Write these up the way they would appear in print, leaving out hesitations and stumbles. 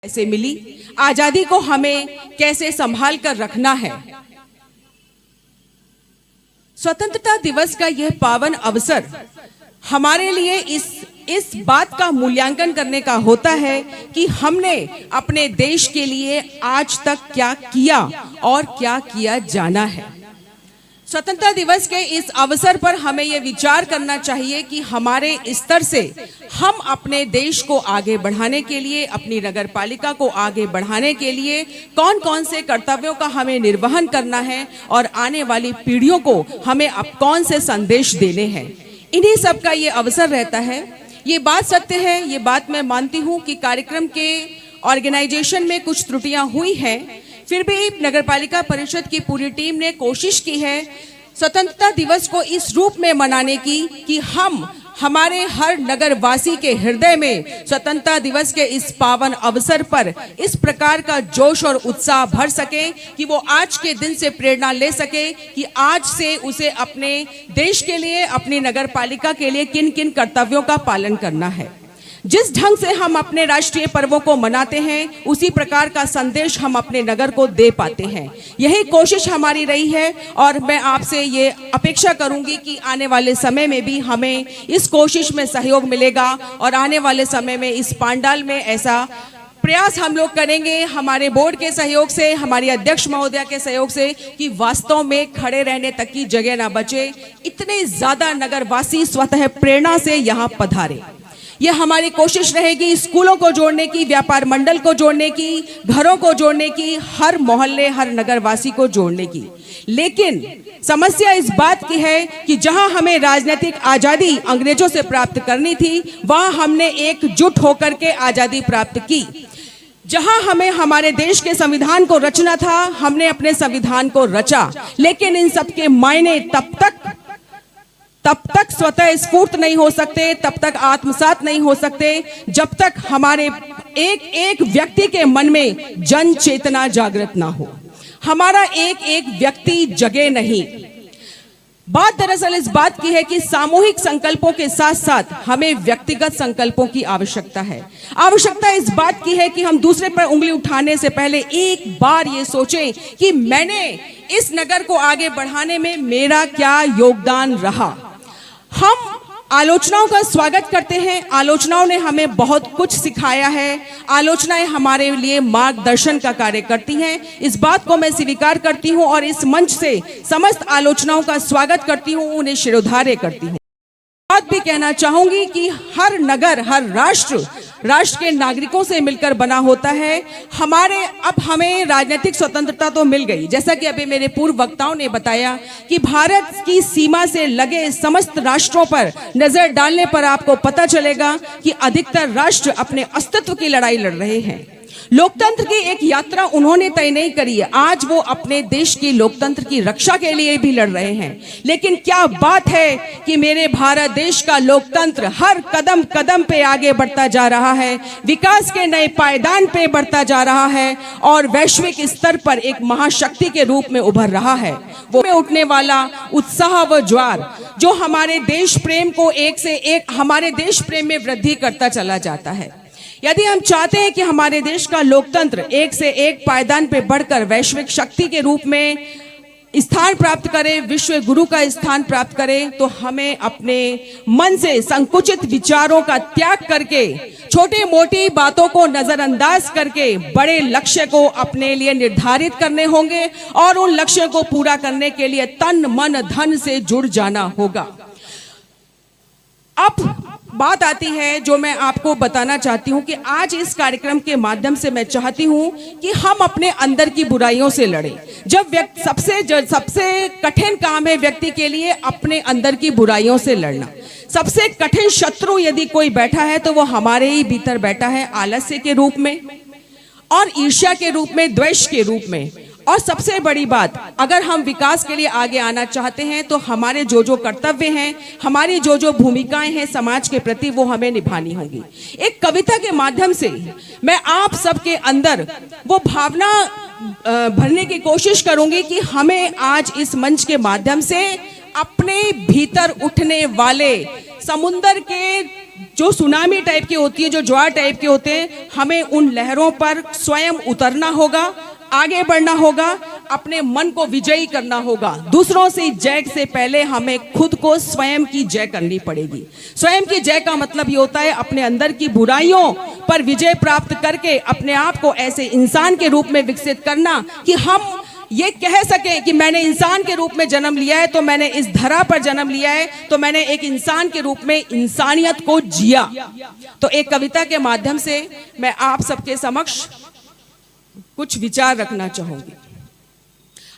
कैसे मिली, आजादी को हमें कैसे संभाल कर रखना है। स्वतंत्रता दिवस का यह पावन अवसर हमारे लिए इस बात का मूल्यांकन करने का होता है कि हमने अपने देश के लिए आज तक क्या किया और क्या किया जाना है। स्वतंत्रता दिवस के इस अवसर पर हमें यह विचार करना चाहिए कि हमारे स्तर से हम अपने देश को आगे बढ़ाने के लिए, अपनी नगर पालिका को आगे बढ़ाने के लिए कौन कौन से कर्तव्यों का हमें निर्वहन करना है और आने वाली पीढ़ियों को हमें अब कौन से संदेश देने हैं। इन्हीं सब का ये अवसर रहता है। ये बात सत्य है, ये बात मैं मानती हूँ कि कार्यक्रम के ऑर्गेनाइजेशन में कुछ त्रुटियां हुई हैं, फिर भी नगरपालिका परिषद की पूरी टीम ने कोशिश की है स्वतंत्रता दिवस को इस रूप में मनाने की कि हम हमारे हर नगरवासी के हृदय में स्वतंत्रता दिवस के इस पावन अवसर पर इस प्रकार का जोश और उत्साह भर सके कि वो आज के दिन से प्रेरणा ले सके कि आज से उसे अपने देश के लिए, अपनी नगरपालिका के लिए किन किन कर्तव्यों का पालन करना है। जिस ढंग से हम अपने राष्ट्रीय पर्वों को मनाते हैं, उसी प्रकार का संदेश हम अपने नगर को दे पाते हैं। यही कोशिश हमारी रही है और मैं आपसे ये अपेक्षा करूंगी कि आने वाले समय में भी हमें इस कोशिश में सहयोग मिलेगा और आने वाले समय में इस पांडाल में ऐसा प्रयास हम लोग करेंगे हमारे बोर्ड के सहयोग से, हमारी अध्यक्ष महोदया के सहयोग से, कि वास्तव में खड़े रहने तक की जगह ना बचे। इतने ज्यादा नगरवासी स्वतः प्रेरणा से यहाँ पधारे। यह हमारी कोशिश रहेगी स्कूलों को जोड़ने की, व्यापार मंडल को जोड़ने की, घरों को जोड़ने की, हर मोहल्ले, हर नगरवासी को जोड़ने की। लेकिन समस्या इस बात की है कि जहां हमें राजनीतिक आजादी अंग्रेजों से प्राप्त करनी थी, वहां हमने एकजुट होकर के आजादी प्राप्त की। जहां हमें हमारे देश के संविधान को रचना था, हमने अपने संविधान को रचा, लेकिन इन सब के मायने तब तक स्वतः स्फूर्त नहीं हो सकते, तब तक आत्मसात नहीं हो सकते, जब तक हमारे एक एक व्यक्ति के मन में जन चेतना जागृत ना हो, हमारा एक एक व्यक्ति जगे नहीं। बात दरअसल इस बात की है कि सामूहिक संकल्पों के साथ साथ हमें व्यक्तिगत संकल्पों की आवश्यकता है। आवश्यकता इस बात की है कि हम दूसरे पर उंगली उठाने से पहले एक बार ये सोचें कि मैंने इस नगर को आगे बढ़ाने में मेरा क्या योगदान रहा। हम आलोचनाओं का स्वागत करते हैं, आलोचनाओं ने हमें बहुत कुछ सिखाया है, आलोचनाएं हमारे लिए मार्गदर्शन का कार्य करती हैं। इस बात को मैं स्वीकार करती हूं और इस मंच से समस्त आलोचनाओं का स्वागत करती हूं, उन्हें शिरोधार्य करती हूं। बात भी कहना चाहूंगी कि हर नगर, हर राष्ट्र के नागरिकों से मिलकर बना होता है। अब हमें राजनीतिक स्वतंत्रता तो मिल गई, जैसा कि अभी मेरे पूर्व वक्ताओं ने बताया कि भारत की सीमा से लगे समस्त राष्ट्रों पर नजर डालने पर आपको पता चलेगा कि अधिकतर राष्ट्र अपने अस्तित्व की लड़ाई लड़ रहे हैं। लोकतंत्र की एक यात्रा उन्होंने तय नहीं करी है, आज वो अपने देश की लोकतंत्र की रक्षा के लिए भी लड़ रहे हैं। लेकिन क्या बात है कि मेरे भारत देश का लोकतंत्र हर कदम कदम पे आगे बढ़ता जा रहा है, विकास के नए पायदान पे बढ़ता जा रहा है और वैश्विक स्तर पर एक महाशक्ति के रूप में उभर रहा है। वो में उठने वाला उत्साह व ज्वार जो हमारे देश प्रेम को एक से एक, हमारे देश प्रेम में वृद्धि करता चला जाता है। यदि हम चाहते हैं कि हमारे देश का लोकतंत्र एक से एक पायदान पे बढ़कर वैश्विक शक्ति के रूप में स्थान प्राप्त करे, विश्व गुरु का स्थान प्राप्त करे, तो हमें अपने मन से संकुचित विचारों का त्याग करके, छोटी मोटी बातों को नजरअंदाज करके बड़े लक्ष्य को अपने लिए निर्धारित करने होंगे और उन लक्ष्यों को पूरा करने के लिए तन मन धन से जुड़ जाना होगा। अब बात आती है जो मैं आपको बताना चाहती हूं कि आज इस कार्यक्रम के माध्यम से मैं चाहती हूं कि हम अपने अंदर की बुराइयों से लड़ें। सबसे कठिन काम है व्यक्ति के लिए अपने अंदर की बुराइयों से लड़ना। सबसे कठिन शत्रु यदि कोई बैठा है तो वो हमारे ही भीतर बैठा है, आलस्य के रूप में और ईर्ष्या के रूप में, द्वेष के रूप में। और सबसे बड़ी बात, अगर हम विकास के लिए आगे आना चाहते हैं तो हमारे जो जो कर्तव्य हैं, हमारी जो जो भूमिकाएं हैं समाज के प्रति, वो हमें निभानी होगी। एक कविता के माध्यम से मैं आप सबके अंदर वो भावना भरने की कोशिश करूंगी कि हमें आज इस मंच के माध्यम से अपने भीतर उठने वाले समुंदर के जो सुनामी टाइप की होती है, जो ज्वार टाइप के होते हैं, हमें उन लहरों पर स्वयं उतरना होगा, आगे बढ़ना होगा, अपने मन को विजयी करना होगा। दूसरों से जय से पहले हमें खुद को स्वयं की जय करनी पड़ेगी। स्वयं की जय का मतलब ये होता है अपने अंदर की बुराइयों पर विजय प्राप्त करके अपने आप को ऐसे इंसान के रूप में विकसित करना कि हम ये कह सके कि मैंने इंसान के रूप में जन्म लिया है, तो मैंने इस धरा पर जन्म लिया है, तो मैंने एक इंसान के रूप में इंसानियत को जिया। तो एक कविता के माध्यम से मैं आप सबके समक्ष कुछ विचार रखना चाहूंगी।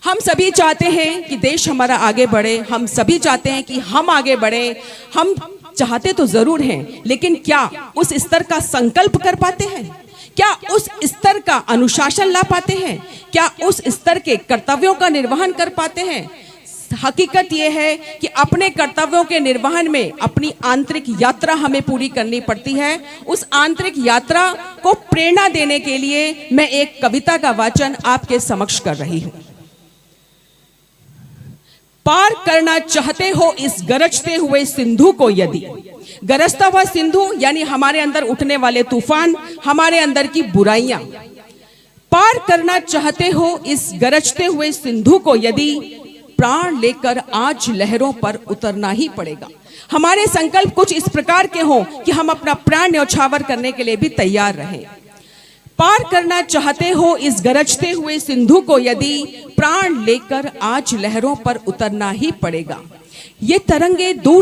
हम सभी चाहते हैं कि देश हमारा आगे बढ़े, हम सभी चाहते हैं कि हम आगे बढ़े, हम चाहते तो जरूर हैं, लेकिन क्या उस स्तर का संकल्प कर पाते हैं? क्या उस स्तर का अनुशासन ला पाते हैं? क्या उस स्तर के कर्तव्यों का निर्वहन कर पाते हैं? हकीकत यह है कि अपने कर्तव्यों के निर्वहन में अपनी आंतरिक यात्रा हमें पूरी करनी पड़ती है। उस आंतरिक यात्रा को प्रेरणा देने के लिए मैं एक कविता का वाचन आपके समक्ष कर रही हूं। पार करना चाहते हो इस गरजते हुए सिंधु को यदि, गरजता हुआ सिंधु यानी हमारे अंदर उठने वाले तूफान, हमारे अंदर की बुराइयां, पार करना चाहते हो इस गरजते हुए सिंधु को यदि, प्राण लेकर आज लहरों पर उतरना ही पड़ेगा। हमारे संकल्प कुछ इस प्रकार के हों कि हम अपना प्राण न्यौछावर करने के लिए भी तैयार रहें। पार करना चाहते हो इस गरजते हुए सिंधु को यदि, प्राण लेकर आज लहरों पर उतरना ही पड़ेगा। ये तरंगे दूर